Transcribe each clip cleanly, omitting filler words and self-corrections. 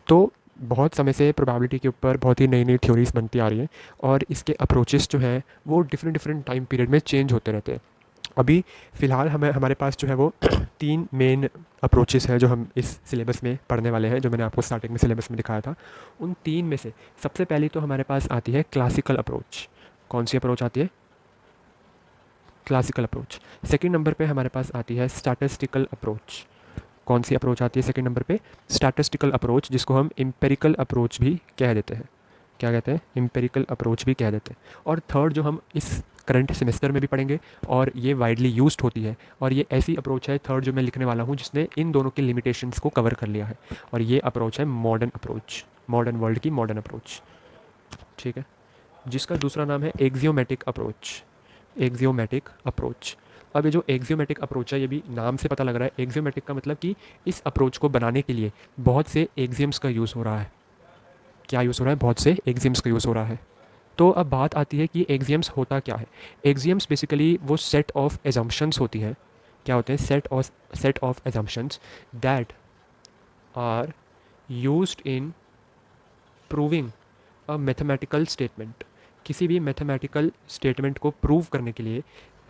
तो बहुत समय से प्रोबेबिलिटी के ऊपर बहुत ही नई नई थ्योरीज बनती आ रही हैं और इसके अप्रोचेस जो हैं वो डिफरेंट डिफरेंट टाइम पीरियड में चेंज होते रहते हैं। अभी फ़िलहाल हमारे पास जो है वो 3 मेन अप्रोचेस हैं जो हम इस सिलेबस में पढ़ने वाले हैं, जो मैंने आपको स्टार्टिंग में सिलेबस में दिखाया था। उन 3 में से सबसे पहली तो हमारे पास आती है क्लासिकल अप्रोच। कौन सी अप्रोच आती है? Classical approach. सेकंड नंबर पे हमारे पास आती है स्टैटिस्टिकल अप्रोच। कौन सी अप्रोच आती है सेकंड नंबर पे? स्टैटिस्टिकल अप्रोच, जिसको हम एम्पिरिकल अप्रोच भी कह देते हैं। क्या कहते हैं? एम्पिरिकल अप्रोच भी कह देते हैं। और थर्ड जो हम इस करंट सेमेस्टर में भी पढ़ेंगे और ये वाइडली यूज्ड होती है, और ये ऐसी अप्रोच है थर्ड जो मैं लिखने वाला हूँ जिसने इन दोनों की लिमिटेशंस को कवर कर लिया है, और ये अप्रोच है मॉडर्न अप्रोच, मॉडर्न वर्ल्ड की मॉडर्न अप्रोच। ठीक है, जिसका दूसरा नाम है एक्सियोमेटिक अप्रोच। Axiomatic approach. अब ये जो एक्सियोमेटिक अप्रोच है, ये भी नाम से पता लग रहा है। एक्सियोमेटिक का मतलब कि इस अप्रोच को बनाने के लिए बहुत से एक्सियम्स का यूज़ हो रहा है। क्या यूज़ हो रहा है? बहुत से एक्सियम्स का यूज़ हो रहा है। तो अब बात आती है कि एक्सियम्स होता क्या है। एक्सियम्स बेसिकली वो सेट ऑफ एजम्पशंस होती हैं। क्या होते हैं? Set of assumptions that are used in proving a mathematical statement. किसी भी मैथमेटिकल स्टेटमेंट को प्रूव करने के लिए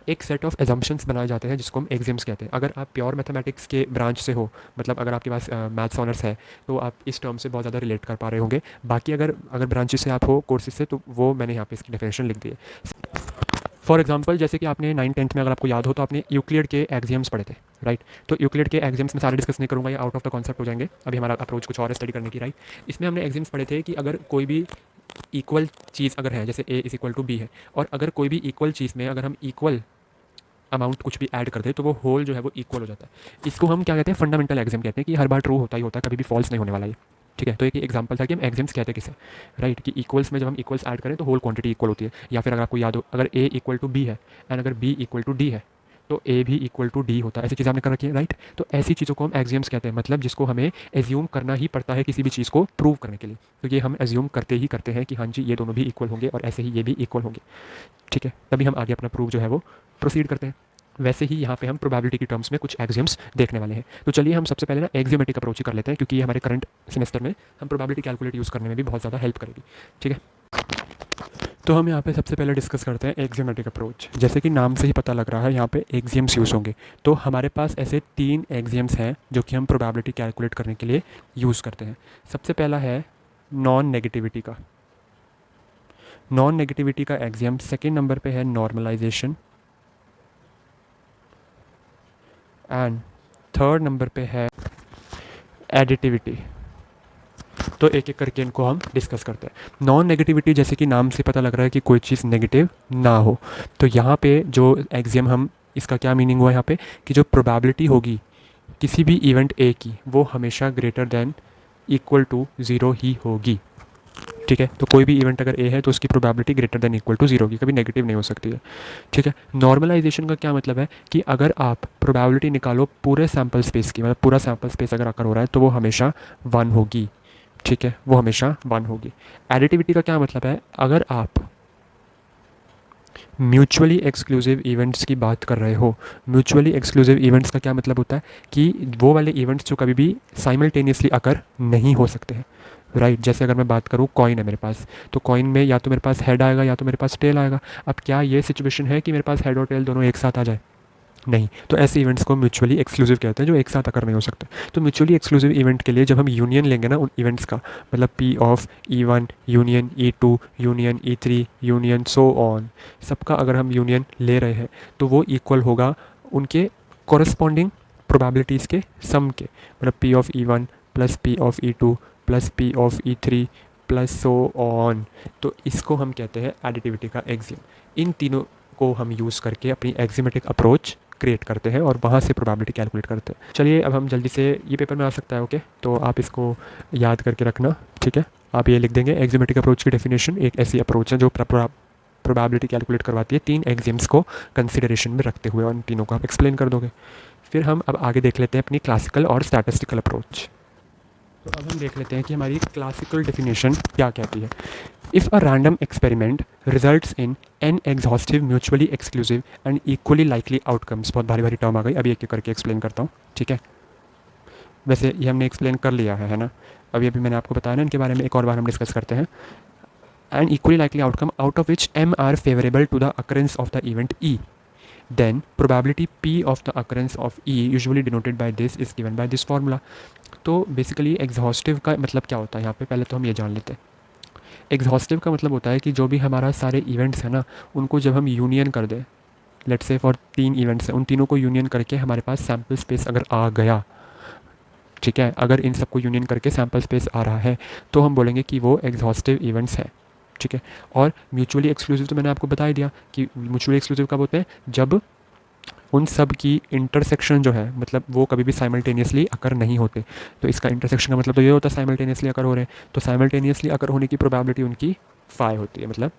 एक सेट ऑफ एजम्पशंस बनाए जाते हैं जिसको हम एक्सियम्स कहते हैं। अगर आप प्योर मैथमेटिक्स के ब्रांच से हो, मतलब अगर आपके पास मैथ्स ऑनर्स है, तो आप इस टर्म से बहुत ज़्यादा रिलेट कर पा रहे होंगे। बाकी अगर अगर ब्रांचेस से आप हो, कोर्सेज से, तो वो मैंने यहाँ पे इसकी डेफिनेशन लिख दी है। फॉर एग्जाम्पल, जैसे कि आपने 9th 10th में, अगर आपको याद हो, तो आपने यूक्लिड के एक्सियम्स पढ़े थे, राइट? तो यूक्लिड के एक्सियम्स में सारे डिस्कस नहीं करूँगा, ये आउट ऑफ द कॉन्सेप्ट हो जाएंगे। अभी हमारा अप्रोच कुछ और है स्टडी करने की, राइट? इसमें हमने एक्सियम्स पढ़े थे कि अगर कोई भी इक्वल चीज़ अगर है, जैसे a is equal to b है, और अगर कोई भी इक्वल चीज़ में अगर हम इक्वल अमाउंट कुछ भी ऐड कर दे तो वो होल जो है वो इक्वल हो जाता है। इसको हम क्या कहते हैं? फंडामेंटल एक्सियम कहते हैं कि हर बार ट्रू होता ही होता है, कभी भी फॉल्स नहीं होने वाला ये। ठीक है, तो एक एग्जांपल था कि हम एक्सियम्स कहते हैं किसे, राइट? कि इक्वल्स में जब हम इक्वल्स ऐड करें तो होल क्वांटिटी इक्वल होती है। या फिर अगर आपको याद हो, अगर ए इक्वल टू बी है एंड अगर बी इक्वल टू डी है, तो ए भी इक्वल टू डी होता है। ऐसी चीज़ आपने कर रखी है, राइट? तो ऐसी चीज़ों को हम एक्सियम्स कहते हैं, मतलब जिसको हमें एज्यूम करना ही पड़ता है किसी भी चीज़ को प्रूव करने के लिए। तो ये हम एज्यूम करते ही करते हैं कि हाँ जी, ये दोनों भी इक्वल होंगे और ऐसे ही ये भी इक्वल होंगे। ठीक है, तभी हम आगे अपना प्रूफ जो है वो प्रोसीड करते हैं। वैसे ही यहाँ पे हम प्रोबेबिलिटी की टर्म्स में कुछ एक्सियम्स देखने वाले हैं। तो चलिए हम सबसे पहले ना एक्सियोमेटिक अप्रोच ही कर लेते हैं, क्योंकि ये हमारे करंट सेमेस्टर में हम प्रोबेबिलिटी कैलकुलेट यूज़ करने में भी बहुत ज़्यादा हेल्प करेगी। ठीक है, तो हम यहाँ पे सबसे पहले डिस्कस करते हैं एक्सियोमेटिक अप्रोच। जैसे कि नाम से ही पता लग रहा है, यहाँ पे एक्सियम्स यूज़ होंगे। तो हमारे पास ऐसे 3 एक्सियम्स हैं जो कि हम प्रोबेबिलिटी कैलकुलेट करने के लिए यूज़ करते हैं। सबसे पहला है नॉन नेगेटिविटी का। नॉन नेगेटिविटी का एक्सियम सेकेंड नंबर पे है नॉर्मलाइजेशन, एंड थर्ड नंबर पे है एडिटिविटी। तो एक एक करके इनको हम डिस्कस करते हैं। नॉन नेगेटिविटी, जैसे कि नाम से पता लग रहा है कि कोई चीज़ नेगेटिव ना हो। तो यहाँ पे जो एक्सियम हम, इसका क्या मीनिंग हुआ यहाँ पे, कि जो प्रोबेबिलिटी होगी किसी भी इवेंट ए की, वो हमेशा greater than equal to zero ही होगी। ठीक है, तो कोई भी इवेंट अगर ए है तो उसकी probability greater than equal to zero की, कभी नेगेटिव नहीं हो सकती है। ठीक है, नॉर्मलाइजेशन का क्या मतलब है कि अगर आप प्रोबेबिलिटी निकालो पूरे सैम्पल स्पेस की, मतलब पूरा सैम्पल स्पेस अगर आकर हो रहा है, तो वो हमेशा 1 होगी। ठीक है, वो हमेशा 1 होगी। एडिटिविटी का क्या मतलब है? अगर आप म्यूचुअली एक्सक्लूसिव इवेंट्स की बात कर रहे हो, म्यूचुअली एक्सक्लूसिव इवेंट्स का क्या मतलब होता है कि वो वाले इवेंट्स जो कभी भी साइमल्टेनियसली अकर नहीं हो सकते हैं, राइट? जैसे अगर मैं बात करूँ, कॉइन है मेरे पास, तो कॉइन में या तो मेरे पास हेड आएगा या तो मेरे पास टेल आएगा। अब क्या ये सिचुएशन है कि मेरे पास हेड और टेल दोनों एक साथ आ जाए? नहीं। तो ऐसे इवेंट्स को म्यूचुअली एक्सक्लूसिव कहते हैं, जो एक साथ अकर नहीं हो सकते। तो म्यूचुअली एक्सक्लूसिव इवेंट के लिए जब हम यूनियन लेंगे ना उन इवेंट्स का, मतलब P of E1 union E2 union ई3 union so on, सबका अगर हम यूनियन ले रहे हैं, तो वो इक्वल होगा उनके कॉरस्पॉन्डिंग प्रोबेबिलिटीज़ के सम के। मतलब P of E1 plus P of E2 plus P of ई3 plus so on. तो इसको हम कहते हैं एडिटिविटी का एक्सियम। इन तीनों को हम यूज़ करके अपनी एक्सियोमेटिक अप्रोच क्रिएट करते हैं और वहाँ से प्रोबेबिलिटी कैलकुलेट करते हैं। चलिए अब हम जल्दी से, ये पेपर में आ सकता है, ओके? तो आप इसको याद करके रखना। ठीक है, आप ये लिख देंगे, एक्सियोमेटिक अप्रोच की डेफिनेशन एक ऐसी अप्रोच है जो प्रोबेबिलिटी कैलकुलेट करवाती है 3 एक्सियम्स को कंसिडरेशन में रखते हुए, और इन तीनों को आप एक्सप्लेन कर दोगे। फिर हम अब आगे देख लेते हैं अपनी क्लासिकल और स्टैटिस्टिकल अप्रोच। तो अब हम देख लेते हैं कि हमारी क्लासिकल डेफिनेशन क्या कहती है। If a random experiment results in an exhaustive mutually exclusive and equally likely outcomes, बहुत भारी भारी टर्म आ गई, अभी एक एक करके एक्सप्लेन करता हूँ। ठीक है, वैसे ये हमने एक्सप्लेन कर लिया है ना? अभी अभी मैंने आपको बताया ना इनके बारे में, एक और बार हम डिस्कस करते हैं. An equally likely outcome out of which m are favorable to the occurrence of the event E. Then probability P of the occurrence of E usually denoted by this is given by this formula. तो basically exhaustive का मतलब क्या होता है यहाँ पे, पहले तो हम ये जान लेते हैं. एग्जॉस्टिव का मतलब होता है कि जो भी हमारा सारे इवेंट्स हैं ना, उनको जब हम यूनियन कर दें, लेट्स से फॉर 3 इवेंट्स हैं, उन तीनों को यूनियन करके हमारे पास सैम्पल स्पेस अगर आ गया, ठीक है, अगर इन सबको यूनियन करके सैम्पल स्पेस आ रहा है, तो हम बोलेंगे कि वो एग्जॉस्टिव इवेंट्स हैं. ठीक है. और म्यूचुअली एक्सक्लूसिव तो मैंने आपको बता ही दिया कि म्यूचुअली एक्सक्लूसिव कब होते हैं, जब उन सब की इंटरसेक्शन जो है, मतलब वो कभी भी साइमल्टेनियसली अकर नहीं होते. तो इसका इंटरसेक्शन का मतलब तो ये होता है साइमल्टेनियसली अकर हो रहे हैं. तो साइमल्टेनियसली अकर होने की प्रोबेबिलिटी उनकी 5 होती है. मतलब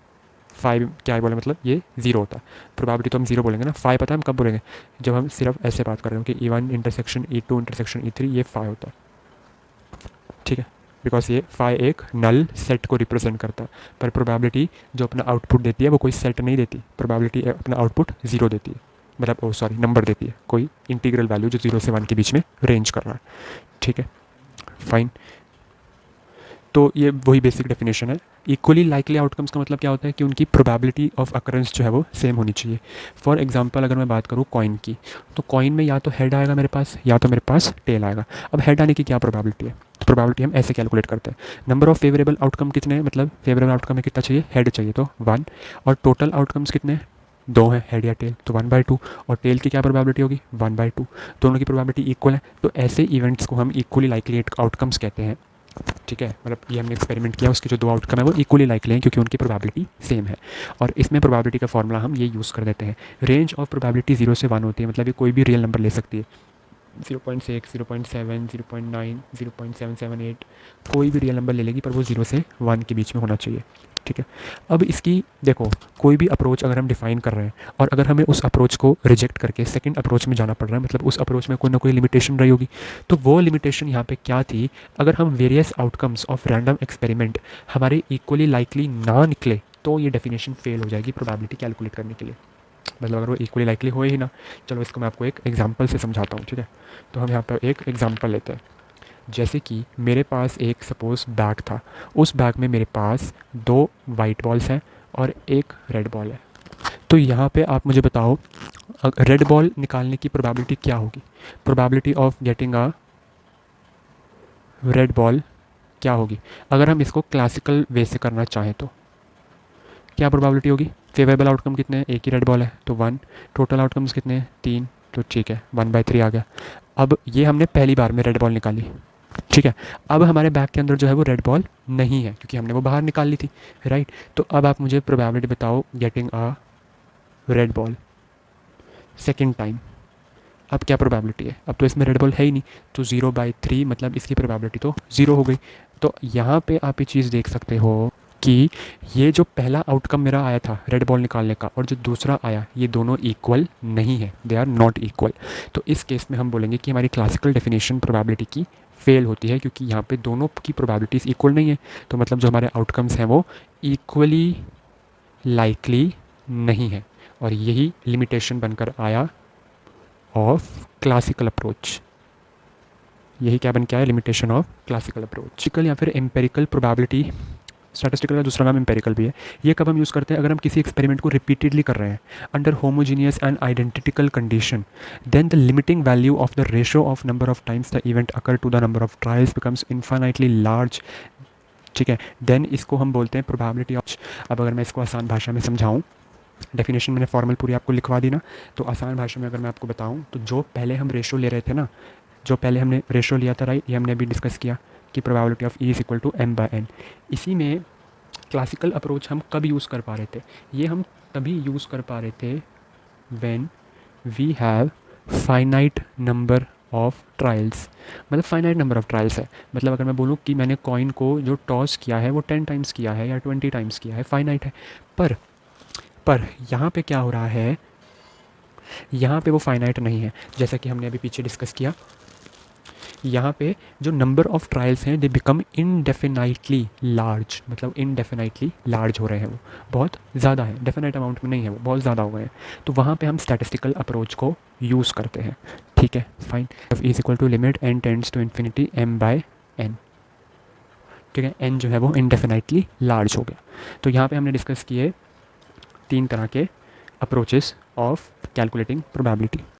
5 क्या है बोले, मतलब ये 0 होता है. प्रोबेबिलिटी तो हम 0 बोलेंगे ना. 5 पता है हम कब बोलेंगे, जब हम सिर्फ ऐसे बात कर रहे हो कि E1 intersection E2 intersection E3 ये 5 होता है. ठीक है, बिकॉज ये 5 एक नल सेट को रिप्रेजेंट करता है. पर प्रोबेबिलिटी जो अपना आउटपुट देती है वो कोई सेट नहीं देती. प्रोबेबिलिटी अपना आउटपुट 0 देती है, मतलब सॉरी नंबर देती है, कोई इंटीग्रल वैल्यू जो 0 से 1 के बीच में रेंज कर रहा है. ठीक है, फाइन. तो ये वही बेसिक डेफिनेशन है. इक्वली लाइकली आउटकम्स का मतलब क्या होता है कि उनकी प्रोबेबिलिटी ऑफ अकरेंस जो है वो सेम होनी चाहिए. फॉर एग्जांपल अगर मैं बात करूँ कॉइन की, तो कॉइन में या तो हेड आएगा मेरे पास या तो मेरे पास टेल आएगा. अब हेड आने की क्या प्रोबेबिलिटी है, तो प्रोबेबिलिटी हम ऐसे कैलकुलेट करते हैं. नंबर ऑफ फेवरेबल आउटकम कितने हैं, मतलब फेवरेबल आउटकम में कितना चाहिए, हेड चाहिए तो 1. और टोटल आउटकम्स कितने हैं, 2 हैं, हेड या टेल, तो 1/2. और टेल की क्या प्रोबेबिलिटी होगी, 1/2. दोनों की प्रोबेबिलिटी इक्वल है. तो ऐसे इवेंट्स को हम इक्वली लाइकली आउटकम्स कहते हैं. ठीक है, मतलब ये हमने एक्सपेरिमेंट किया, उसके जो 2 आउटकम है वो इक्वली लाइकली हैं क्योंकि उनकी प्रोबेबिलिटी सेम है. और इसमें प्रोबेबिलिटी का फॉर्मूला हम ये यूज़ कर देते हैं. रेंज ऑफ प्रोबेबिलिटी 0 से 1 होती है, मतलब ये कोई भी रियल नंबर ले सकती है. 0.6, 0.7, 0.9, 0.778, कोई भी रियल नंबर ले लेगी, पर वो 0 से 1 के बीच में होना चाहिए. ठीक है. अब इसकी देखो, कोई भी अप्रोच अगर हम डिफाइन कर रहे हैं और अगर हमें उस अप्रोच को रिजेक्ट करके सेकंड अप्रोच में जाना पड़ रहा है, मतलब उस अप्रोच में कोई ना कोई लिमिटेशन रही होगी. तो वो लिमिटेशन यहाँ पे क्या थी, अगर हम various outcomes of random experiment हमारे इक्वली लाइकली ना निकले, तो ये डेफिनेशन फेल हो जाएगी प्रोबेबिलिटी कैलकुलेट करने के लिए. मतलब अगर वो इक्वली लाइकली हो ही ना. चलो इसको मैं आपको एक एग्जांपल से समझाता हूँ. ठीक है, तो हम यहाँ पर एक एग्जांपल लेते हैं. जैसे कि मेरे पास एक सपोज़ बैग था, उस बैग में मेरे पास 2 वाइट बॉल्स हैं और एक रेड बॉल है. तो यहाँ पे आप मुझे बताओ रेड बॉल निकालने की प्रोबेबिलिटी क्या होगी, probability of getting a red ball क्या होगी. अगर हम इसको क्लासिकल वे से करना चाहें तो क्या प्रोबेबिलिटी होगी, फेवरेबल आउटकम कितने हैं, एक ही रेड बॉल है तो 1. टोटल आउटकम्स कितने हैं, 3, तो ठीक है 1/3 आ गया. अब ये हमने पहली बार में रेड बॉल निकाली. ठीक है, अब हमारे बैग के अंदर जो है वो रेड बॉल नहीं है क्योंकि हमने वो बाहर निकाल ली थी. राइट. तो अब आप मुझे प्रोबेबिलिटी बताओ getting a red ball second time. अब क्या प्रोबेबिलिटी है, अब तो इसमें रेड बॉल है ही नहीं, तो 0/3 मतलब इसकी प्रोबेबिलिटी तो 0 हो गई. तो यहाँ पे आप ये चीज़ देख सकते हो कि ये जो पहला आउटकम मेरा आया था रेड बॉल निकालने का और जो दूसरा आया, ये दोनों इक्वल नहीं है, दे आर नॉट इक्वल. तो इस केस में हम बोलेंगे कि हमारी क्लासिकल डेफिनेशन प्रोबेबिलिटी की फेल होती है क्योंकि यहाँ पे दोनों की प्रोबेबिलिटीज़ इक्वल नहीं है. तो मतलब जो हमारे आउटकम्स हैं वो इक्वली लाइकली नहीं है. और यही लिमिटेशन बनकर आया ऑफ क्लासिकल अप्रोच. यही क्या बन के आया, लिमिटेशन ऑफ क्लासिकल अप्रोच. या फिर एम्पेरिकल प्रोबेबिलिटी, स्टैटिस्टिकल का दूसरा नाम एम्पेरिकल भी है. ये कब हम यूज़ करते हैं, अगर हम किसी एक्सपेरिमेंट को रिपीटेडली कर रहे हैं under homogeneous and identical condition, then the limiting value of the ratio of number of times the event occur to the number of trials becomes infinitely large. ठीक है, देन इसको हम बोलते हैं प्रोबेबिलिटी ऑफ. अब अगर मैं इसको आसान भाषा में समझाऊँ, डेफिनेशन मैंने फॉर्मल पूरी आपको लिखवा दी ना, तो आसान भाषा में अगर मैं आपको बताऊँ, तो जो पहले हम रेशो ले रहे थे ना, जो पहले हमने रेशो लिया था, राइट, ये हमने अभी डिस्कस किया कि probability of E is equal to m/n. इसी में क्लासिकल अप्रोच हम कब यूज़ कर पा रहे थे, ये हम तभी यूज़ कर पा रहे थे when we have finite number of trials. मतलब फाइनाइट नंबर ऑफ ट्रायल्स है, मतलब अगर मैं बोलूँ कि मैंने कॉइन को जो टॉस किया है वो 10 टाइम्स किया है या 20 टाइम्स किया है, फाइनाइट है. पर यहाँ पे क्या हो रहा है, यहाँ पे वो फाइनाइट नहीं है. जैसा कि हमने अभी पीछे डिस्कस किया, यहाँ पे जो नंबर ऑफ ट्रायल्स हैं दे बिकम इनडेफिनाइटली लार्ज. मतलब इनडेफिनाइटली लार्ज हो रहे हैं, वो बहुत ज़्यादा है, डेफिनाइट अमाउंट में नहीं है, वो बहुत ज़्यादा हो गए हैं. तो वहाँ पे हम स्टैटिस्टिकल अप्रोच को यूज़ करते हैं. ठीक है, fine. Is equal to limit n tends to infinity m/n. ठीक है, n जो है वो इंडेफिनाइटली लार्ज हो गया। तो यहाँ पे हमने डिस्कस किए 3 तरह के अप्रोचेस ऑफ कैलकुलेटिंग प्रोबेबिलिटी।